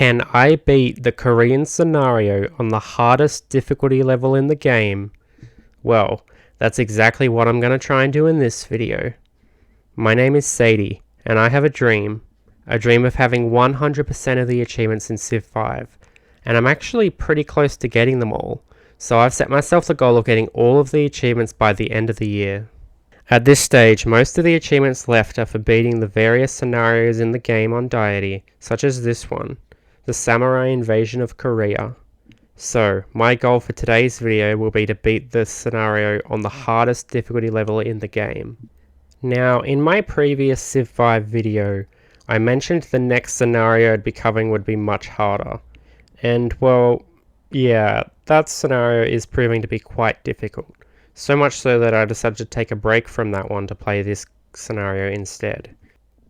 Can I beat the Korean scenario on the hardest difficulty level in the game? Well, that's exactly what I'm going to try and do in this video. My name is Sadie, and I have a dream of having 100% of the achievements in Civ 5, and I'm actually pretty close to getting them all, so I've set myself the goal of getting all of the achievements by the end of the year. At this stage, most of the achievements left are for beating the various scenarios in the game on Deity, such as this one, the Samurai Invasion of Korea. So, my goal for today's video will be to beat this scenario on the hardest difficulty level in the game. Now, in my previous Civ 5 video, I mentioned the next scenario I'd be covering would be much harder. And, well, yeah, that scenario is proving to be quite difficult. So much so that I decided to take a break from that one to play this scenario instead.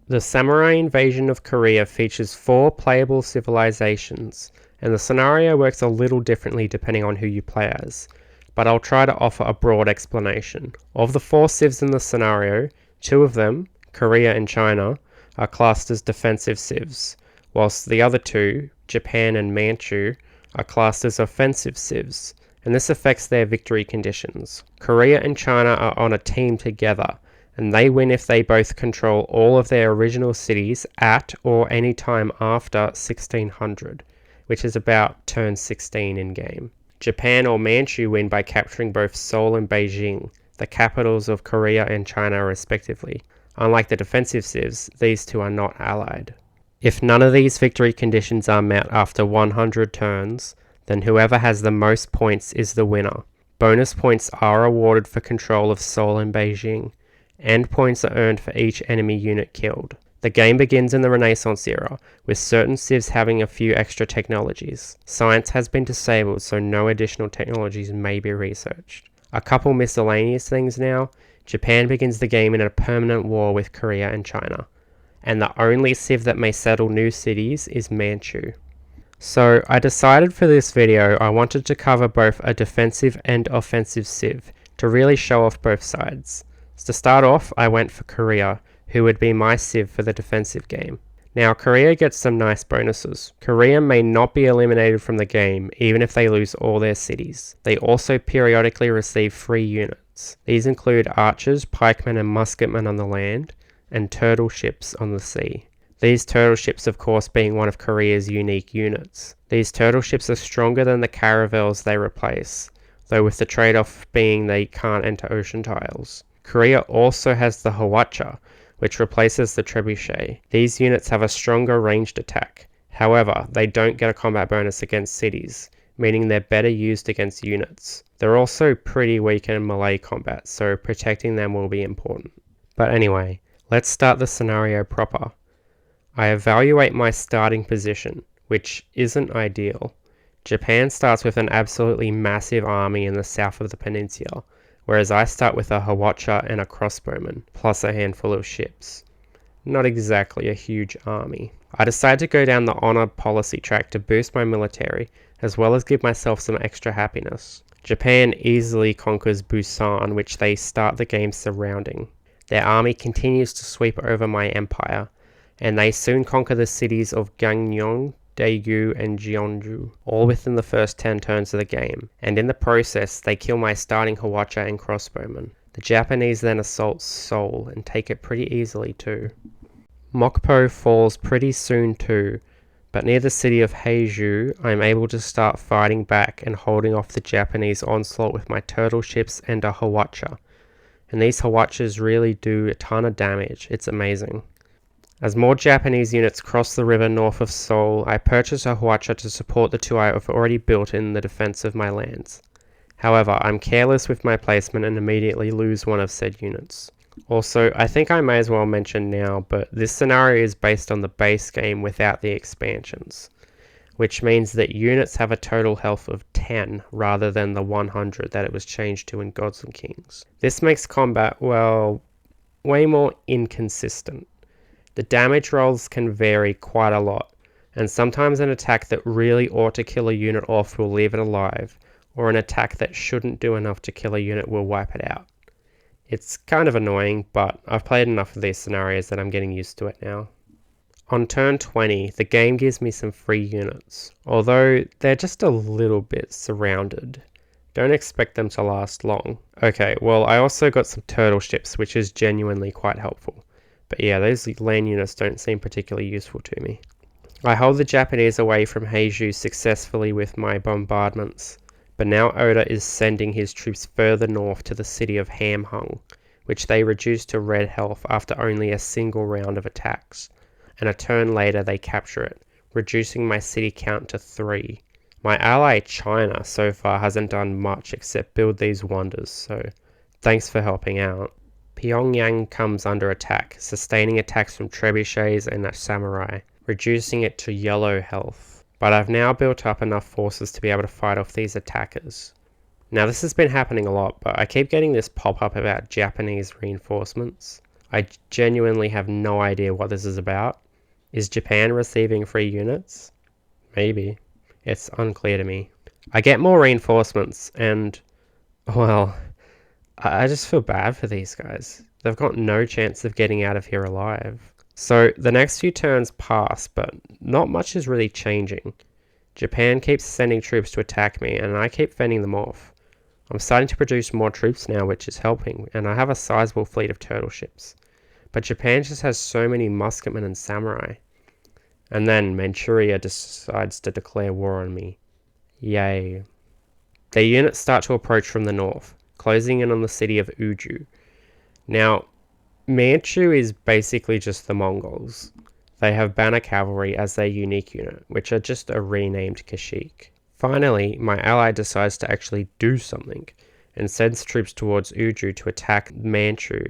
The Samurai Invasion of Korea features 4 playable civilizations, and the scenario works a little differently depending on who you play as, but I'll try to offer a broad explanation. Of the 4 civs in the scenario, 2 of them, Korea and China, are classed as defensive civs, whilst the other 2, Japan and Manchu, are classed as offensive civs, and this affects their victory conditions. Korea and China are on a team together, and they win if they both control all of their original cities at or any time after 1600, which is about turn 16 in game. Japan or Manchu win by capturing both Seoul and Beijing, the capitals of Korea and China respectively. Unlike the defensive civs, these two are not allied. If none of these victory conditions are met after 100 turns, then whoever has the most points is the winner. Bonus points are awarded for control of Seoul and Beijing, and points are earned for each enemy unit killed. The game begins in the Renaissance era, with certain civs having a few extra technologies. Science has been disabled, so no additional technologies may be researched. A couple miscellaneous things now. Japan begins the game in a permanent war with Korea and China, and the only civ that may settle new cities is Manchu. So I decided for this video I wanted to cover both a defensive and offensive civ, to really show off both sides. So to start off, I went for Korea, who would be my civ for the defensive game. Now, Korea gets some nice bonuses. Korea may not be eliminated from the game, even if they lose all their cities. They also periodically receive free units. These include archers, pikemen and musketmen on the land, and turtle ships on the sea. These turtle ships, of course, being one of Korea's unique units. These turtle ships are stronger than the caravels they replace, though with the trade-off being they can't enter ocean tiles. Korea also has the Hwacha, which replaces the trebuchet. These units have a stronger ranged attack. However, they don't get a combat bonus against cities, meaning they're better used against units. They're also pretty weak in melee combat, so protecting them will be important. But anyway, let's start the scenario proper. I evaluate my starting position, which isn't ideal. Japan starts with an absolutely massive army in the south of the peninsula, whereas I start with a Hwacha and a crossbowman, plus a handful of ships. Not exactly a huge army. I decide to go down the honor policy track to boost my military, as well as give myself some extra happiness. Japan easily conquers Busan, which they start the game surrounding. Their army continues to sweep over my empire, and they soon conquer the cities of Gangneung, Daegu and Jeonju, all within the first 10 turns of the game, and in the process they kill my starting Hwacha and crossbowman. The Japanese then assault Seoul and take it pretty easily too. Mokpo falls pretty soon too, but near the city of Haeju I am able to start fighting back and holding off the Japanese onslaught with my turtle ships and a Hwacha, and these Hwachas really do a ton of damage. It's amazing. As more Japanese units cross the river north of Seoul, I purchase a Hwacha to support the 2 I have already built in the defense of my lands. However, I'm careless with my placement and immediately lose one of said units. Also, I think I may as well mention now, but this scenario is based on the base game without the expansions, which means that units have a total health of 10 rather than the 100 that it was changed to in Gods and Kings. This makes combat, well, way more inconsistent. The damage rolls can vary quite a lot, and sometimes an attack that really ought to kill a unit off will leave it alive, or an attack that shouldn't do enough to kill a unit will wipe it out. It's kind of annoying, but I've played enough of these scenarios that I'm getting used to it now. On turn 20, the game gives me some free units, although they're just a little bit surrounded. Don't expect them to last long. Okay, well I also got some turtle ships, which is genuinely quite helpful. But yeah, those land units don't seem particularly useful to me. I hold the Japanese away from Heiju successfully with my bombardments, but now Oda is sending his troops further north to the city of Hamhung, which they reduce to red health after only a single round of attacks, and a turn later they capture it, reducing my city count to 3. My ally China so far hasn't done much except build these wonders, so thanks for helping out. Pyongyang comes under attack, sustaining attacks from trebuchets and a samurai, reducing it to yellow health. But I've now built up enough forces to be able to fight off these attackers. Now this has been happening a lot, but I keep getting this pop-up about Japanese reinforcements. I genuinely have no idea what this is about. Is Japan receiving free units? Maybe. It's unclear to me. I get more reinforcements and, well, I just feel bad for these guys. They've got no chance of getting out of here alive. So the next few turns pass, but not much is really changing. Japan keeps sending troops to attack me and I keep fending them off. I'm starting to produce more troops now, which is helping, and I have a sizable fleet of turtle ships. But Japan just has so many musketmen and samurai. And then Manchuria decides to declare war on me. Yay. Their units start to approach from the north, closing in on the city of Uju. Now, Manchu is basically just the Mongols. They have banner cavalry as their unique unit, which are just a renamed Kashik. Finally, my ally decides to actually do something, and sends troops towards Uju to attack Manchu.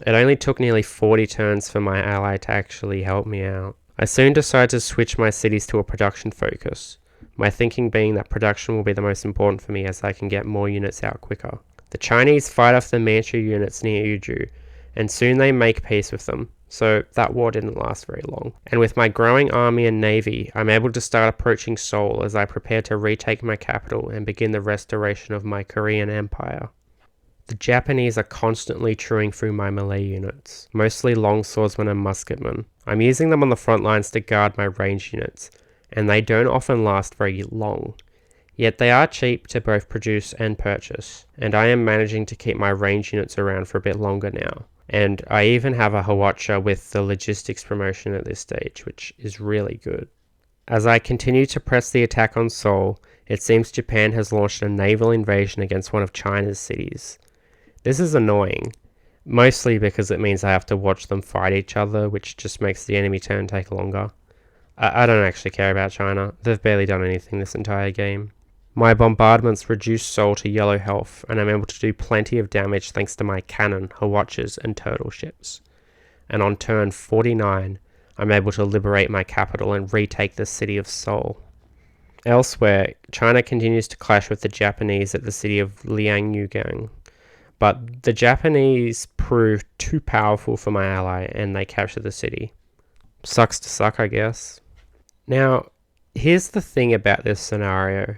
It only took nearly 40 turns for my ally to actually help me out. I soon decide to switch my cities to a production focus, my thinking being that production will be the most important for me as I can get more units out quicker. The Chinese fight off the Manchu units near Uju, and soon they make peace with them, so that war didn't last very long. And with my growing army and navy, I'm able to start approaching Seoul as I prepare to retake my capital and begin the restoration of my Korean Empire. The Japanese are constantly chewing through my melee units, mostly longswordsmen and musketmen. I'm using them on the front lines to guard my ranged units, and they don't often last very long. Yet they are cheap to both produce and purchase, and I am managing to keep my ranged units around for a bit longer now. And I even have a Hwacha with the logistics promotion at this stage, which is really good. As I continue to press the attack on Seoul, it seems Japan has launched a naval invasion against one of China's cities. This is annoying, mostly because it means I have to watch them fight each other, which just makes the enemy turn take longer. I don't actually care about China. They've barely done anything this entire game. My bombardments reduce Seoul to yellow health, and I'm able to do plenty of damage thanks to my cannon, Hwachas, and turtle ships. And on turn 49, I'm able to liberate my capital and retake the city of Seoul. Elsewhere, China continues to clash with the Japanese at the city of Liangyugang, but the Japanese prove too powerful for my ally and they capture the city. Sucks to suck, I guess. Now, here's the thing about this scenario.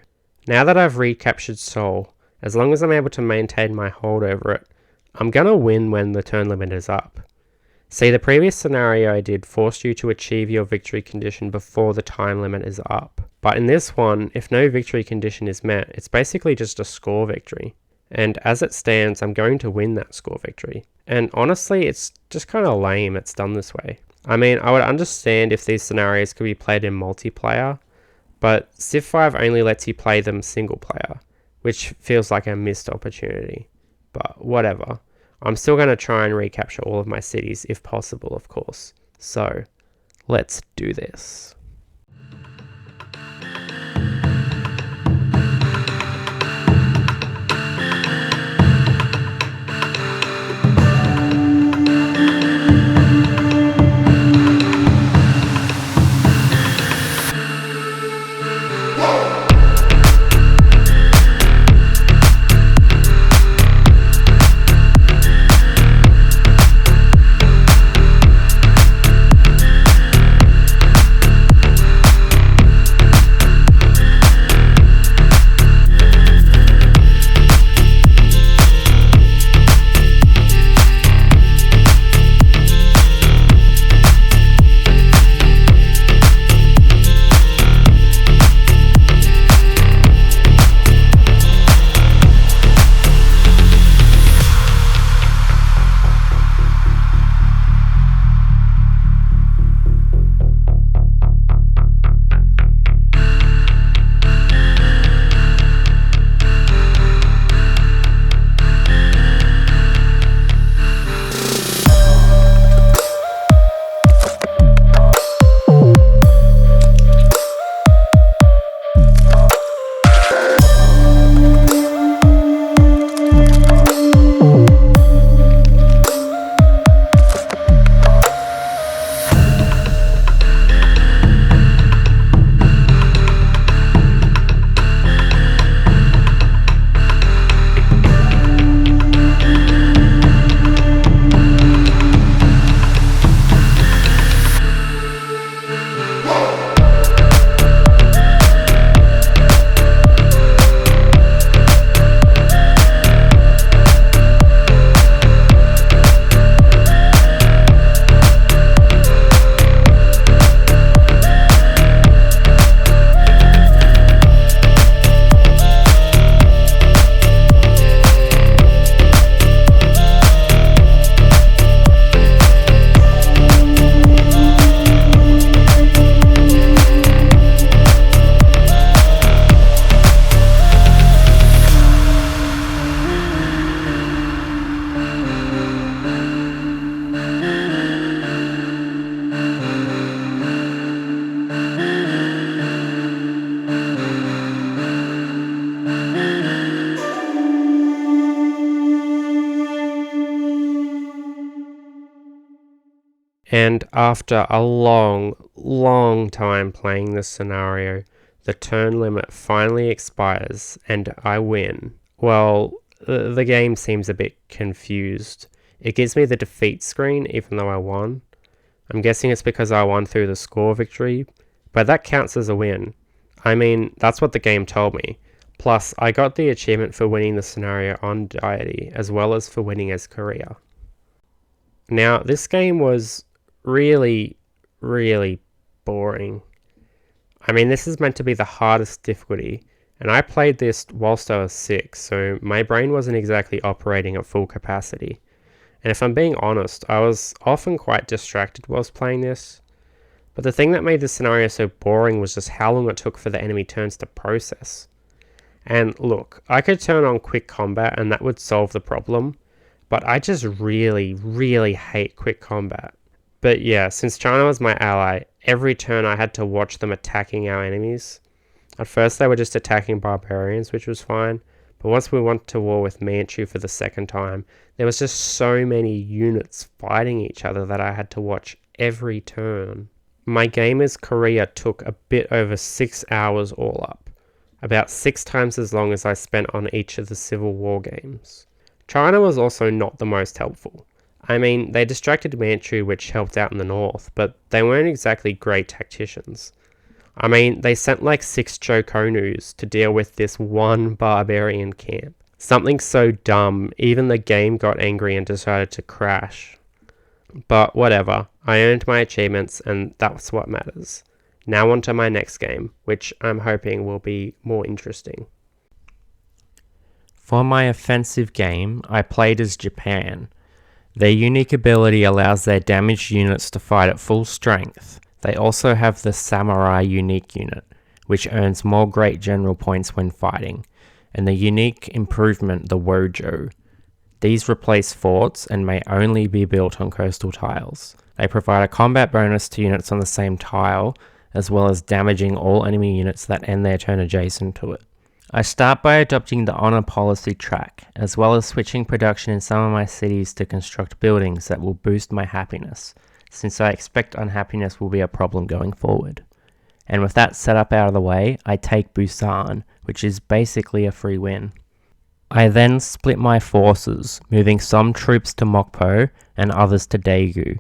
Now that I've recaptured Seoul, as long as I'm able to maintain my hold over it, I'm gonna win when the turn limit is up. See, the previous scenario I did forced you to achieve your victory condition before the time limit is up. But in this one, if no victory condition is met, it's basically just a score victory. And as it stands, I'm going to win that score victory. And honestly, it's just kind of lame it's done this way. I mean, I would understand if these scenarios could be played in multiplayer, but Civ 5 only lets you play them single player, which feels like a missed opportunity. But whatever. I'm still going to try and recapture all of my cities if possible, of course. So, let's do this. And after a long time playing this scenario, the turn limit finally expires and I win. Well, the game seems a bit confused. It gives me the defeat screen even though I won. I'm guessing it's because I won through the score victory, but that counts as a win. I mean, that's what the game told me. Plus, I got the achievement for winning the scenario on Deity, as well as for winning as Korea. Now, this game was really boring. I mean, this is meant to be the hardest difficulty, and I played this whilst I was sick, so my brain wasn't exactly operating at full capacity. And if I'm being honest, I was often quite distracted whilst playing this. But the thing that made this scenario so boring was just how long it took for the enemy turns to process. And look, I could turn on quick combat and that would solve the problem, but I just really hate quick combat. But yeah, since China was my ally, every turn I had to watch them attacking our enemies. At first they were just attacking barbarians, which was fine, but once we went to war with Manchu for the second time, there was just so many units fighting each other that I had to watch every turn. My game as Korea took a bit over 6 hours all up, about 6 times as long as I spent on each of the Civil War games. China was also not the most helpful. I mean, they distracted Manchu, which helped out in the north, but they weren't exactly great tacticians. I mean, they sent like 6 Chokonus to deal with this one barbarian camp. Something so dumb, even the game got angry and decided to crash. But whatever, I earned my achievements and that's what matters. Now on to my next game, which I'm hoping will be more interesting. For my offensive game, I played as Japan. Their unique ability allows their damaged units to fight at full strength. They also have the Samurai unique unit, which earns more Great General points when fighting, and the unique improvement, the Wojo. These replace forts and may only be built on coastal tiles. They provide a combat bonus to units on the same tile, as well as damaging all enemy units that end their turn adjacent to it. I start by adopting the honor policy track, as well as switching production in some of my cities to construct buildings that will boost my happiness, since I expect unhappiness will be a problem going forward. And with that setup out of the way, I take Busan, which is basically a free win. I then split my forces, moving some troops to Mokpo and others to Daegu.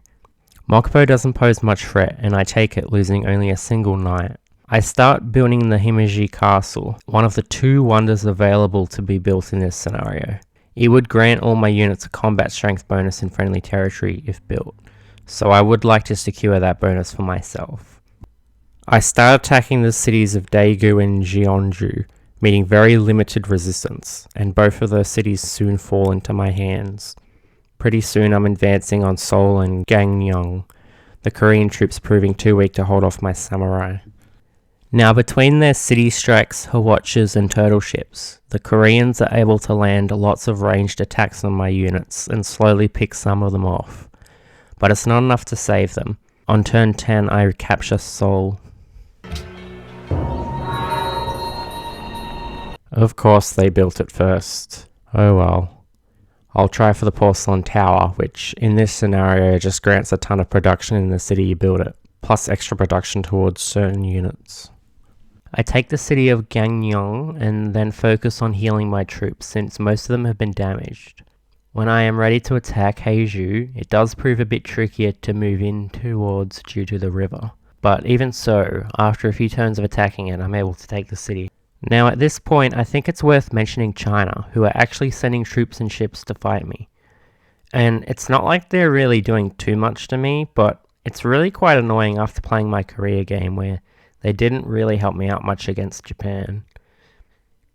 Mokpo doesn't pose much threat and I take it, losing only a single knight. I start building the Himeji Castle, one of the 2 wonders available to be built in this scenario. It would grant all my units a combat strength bonus in friendly territory if built, so I would like to secure that bonus for myself. I start attacking the cities of Daegu and Jeonju, meeting very limited resistance, and both of those cities soon fall into my hands. Pretty soon I'm advancing on Seoul and Gangneung, the Korean troops proving too weak to hold off my samurai. Now between their city strikes, Hwatches and turtle ships, the Koreans are able to land lots of ranged attacks on my units and slowly pick some of them off. But it's not enough to save them. On turn 10 I capture Seoul. Of course they built it first. Oh well. I'll try for the porcelain tower, which in this scenario just grants a ton of production in the city you build it, plus extra production towards certain units. I take the city of Gangneung and then focus on healing my troops since most of them have been damaged. When I am ready to attack Heiju, it does prove a bit trickier to move in towards due to the river. But even so, after a few turns of attacking it, I'm able to take the city. Now at this point, I think it's worth mentioning China, who are actually sending troops and ships to fight me. And it's not like they're really doing too much to me, but it's really quite annoying after playing my Korea game where they didn't really help me out much against Japan.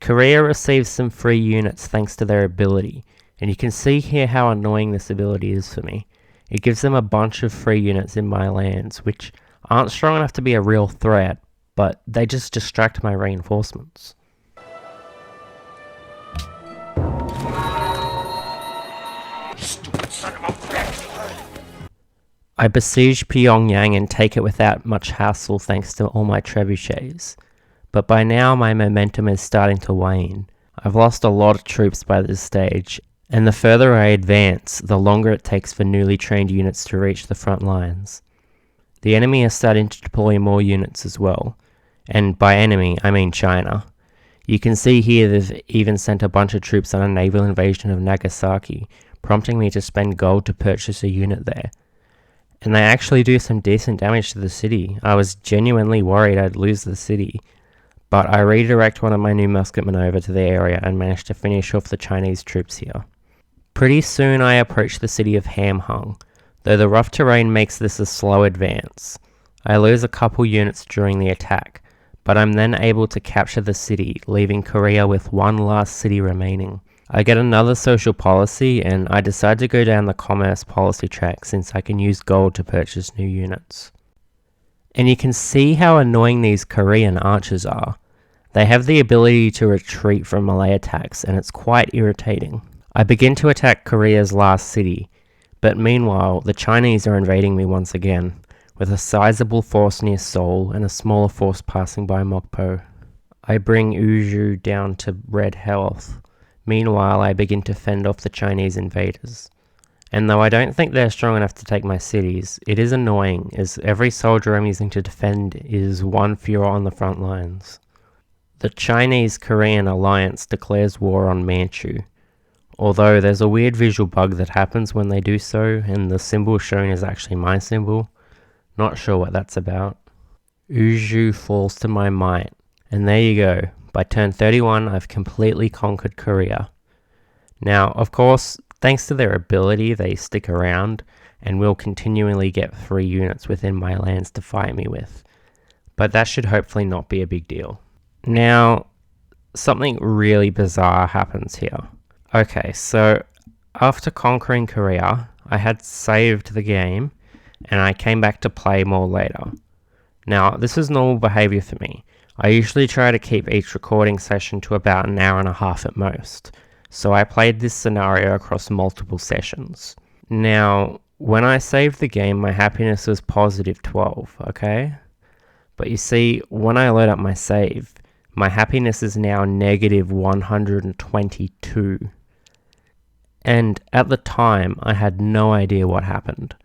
Korea receives some free units thanks to their ability, and you can see here how annoying this ability is for me. It gives them a bunch of free units in my lands, which aren't strong enough to be a real threat, but they just distract my reinforcements. I besiege Pyongyang and take it without much hassle thanks to all my trebuchets, but by now my momentum is starting to wane. I've lost a lot of troops by this stage, And the further I advance, the longer it takes for newly trained units to reach the front lines. The enemy is starting to deploy more units as well, and by enemy I mean China. You can see here they've even sent a bunch of troops on a naval invasion of Nagasaki, prompting me to spend gold to purchase a unit there. And they actually do some decent damage to the city. I was genuinely worried I'd lose the city, but I redirect one of my new musketmen over to the area and managed to finish off the Chinese troops here. Pretty soon I approach the city of Hamhung, though the rough terrain makes this a slow advance. I lose a couple units during the attack, but I'm then able to capture the city, leaving Korea with one last city remaining. I get another social policy, and I decide to go down the commerce policy track since I can use gold to purchase new units. And you can see how annoying these Korean archers are. They have the ability to retreat from melee attacks, and it's quite irritating. I begin to attack Korea's last city, but meanwhile the Chinese are invading me once again, with a sizable force near Seoul and a smaller force passing by Mokpo. I bring Uju down to red health. Meanwhile, I begin to fend off the Chinese invaders. And though I don't think they're strong enough to take my cities, it is annoying as every soldier I'm using to defend is one fewer on the front lines. The Chinese-Korean alliance declares war on Manchu, although there's a weird visual bug that happens when they do so, and the symbol shown is actually my symbol. Not sure what that's about. Uju falls to my might, and there you go. By turn 31, I've completely conquered Korea. Now, of course, thanks to their ability, they stick around, and will continually get 3 units within my lands to fight me with. But that should hopefully not be a big deal. Now, something really bizarre happens here. Okay, so after conquering Korea, I had saved the game, and I came back to play more later. Now, this is normal behavior for me. I usually try to keep each recording session to about an hour and a half at most, so I played this scenario across multiple sessions. Now, when I saved the game, my happiness was positive 12, okay? But you see, when I load up my save, my happiness is now negative 122. And at the time, I had no idea what happened.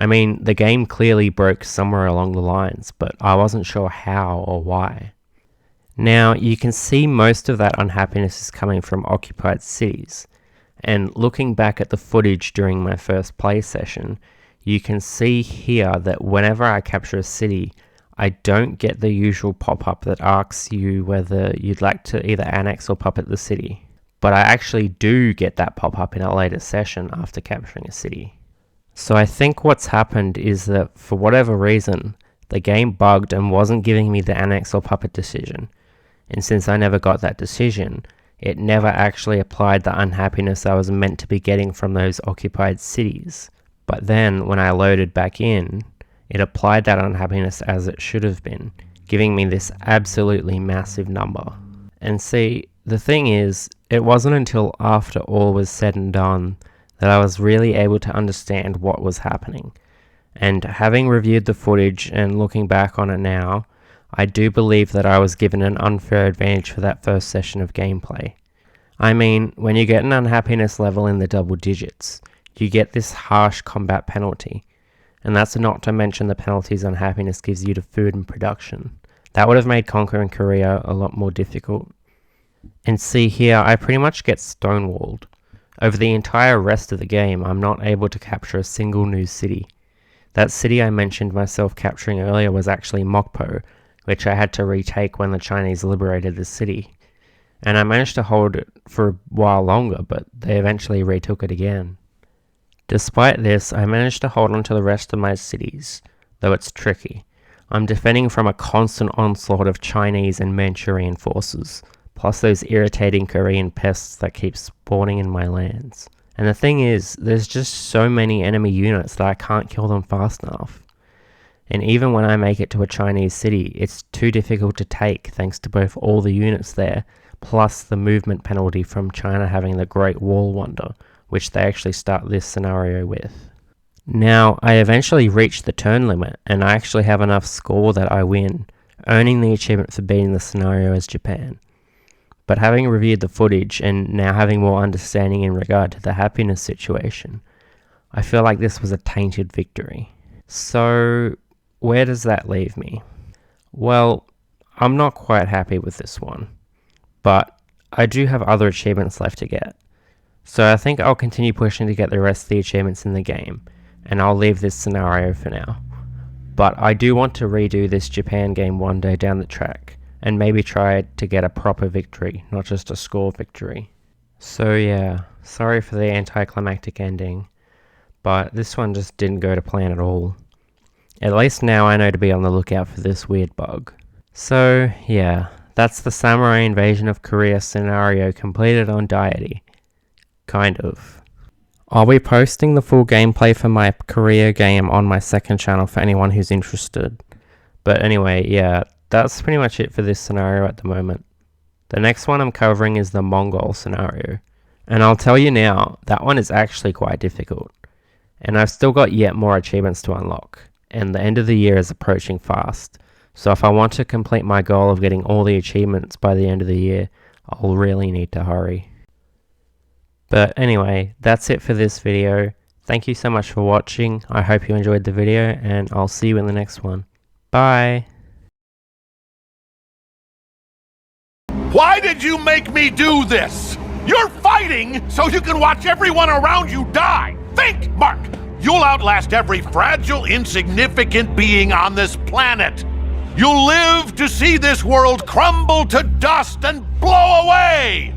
I mean, the game clearly broke somewhere along the lines, but I wasn't sure how or why. Now, you can see most of that unhappiness is coming from occupied cities, and looking back at the footage during my first play session, you can see here that whenever I capture a city, I don't get the usual pop-up that asks you whether you'd like to either annex or puppet the city. But I actually do get that pop-up in a later session after capturing a city. So I think what's happened is that for whatever reason, the game bugged and wasn't giving me the annex or puppet decision. And since I never got that decision, it never actually applied the unhappiness I was meant to be getting from those occupied cities. But then when I loaded back in, it applied that unhappiness as it should have been, giving me this absolutely massive number. And see, the thing is, it wasn't until after all was said and done that I was really able to understand what was happening. And having reviewed the footage and looking back on it now, I do believe that I was given an unfair advantage for that first session of gameplay. I mean, when you get an unhappiness level in the double digits, you get this harsh combat penalty. And that's not to mention the penalties unhappiness gives you to food and production. That would have made conquering Korea a lot more difficult. And see here, I pretty much get stonewalled. Over the entire rest of the game, I'm not able to capture a single new city. That city I mentioned myself capturing earlier was actually Mokpo, which I had to retake when the Chinese liberated the city. And I managed to hold it for a while longer, but they eventually retook it again. Despite this, I managed to hold on to the rest of my cities, though it's tricky. I'm defending from a constant onslaught of Chinese and Manchurian forces, plus those irritating Korean pests that keep spawning in my lands. And the thing is, there's just so many enemy units that I can't kill them fast enough. And even when I make it to a Chinese city, it's too difficult to take thanks to both all the units there, plus the movement penalty from China having the Great Wall Wonder, which they actually start this scenario with. Now, I eventually reach the turn limit, and I actually have enough score that I win, earning the achievement for beating the scenario as Japan. but having reviewed the footage and now having more understanding in regard to the happiness situation, I feel like this was a tainted victory. So, where does that leave me? Well, I'm not quite happy with this one, but I do have other achievements left to get. So I think I'll continue pushing to get the rest of the achievements in the game, and I'll leave this scenario for now. But I do want to redo this Japan game one day down the track, and maybe try to get a proper victory, not just a score victory. So yeah, sorry for the anticlimactic ending, but this one just didn't go to plan at all. At least now I know to be on the lookout for this weird bug. So yeah, that's the Samurai Invasion of Korea scenario completed on Deity. Kind of. I'll be posting the full gameplay for my Korea game on my second channel for anyone who's interested. But anyway, yeah, that's pretty much it for this scenario at the moment. The next one I'm covering is the Mongol scenario. And I'll tell you now, that one is actually quite difficult. And I've still got yet more achievements to unlock. And the end of the year is approaching fast. So if I want to complete my goal of getting all the achievements by the end of the year, I'll really need to hurry. But anyway, that's it for this video. Thank you so much for watching. I hope you enjoyed the video, and I'll see you in the next one. Bye! Why did you make me do this? You're fighting so you can watch everyone around you die! Think, Mark! You'll outlast every fragile, insignificant being on this planet! You'll live to see this world crumble to dust and blow away!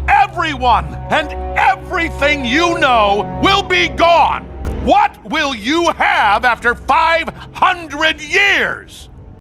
Everyone and everything you know will be gone! What will you have after 500 years?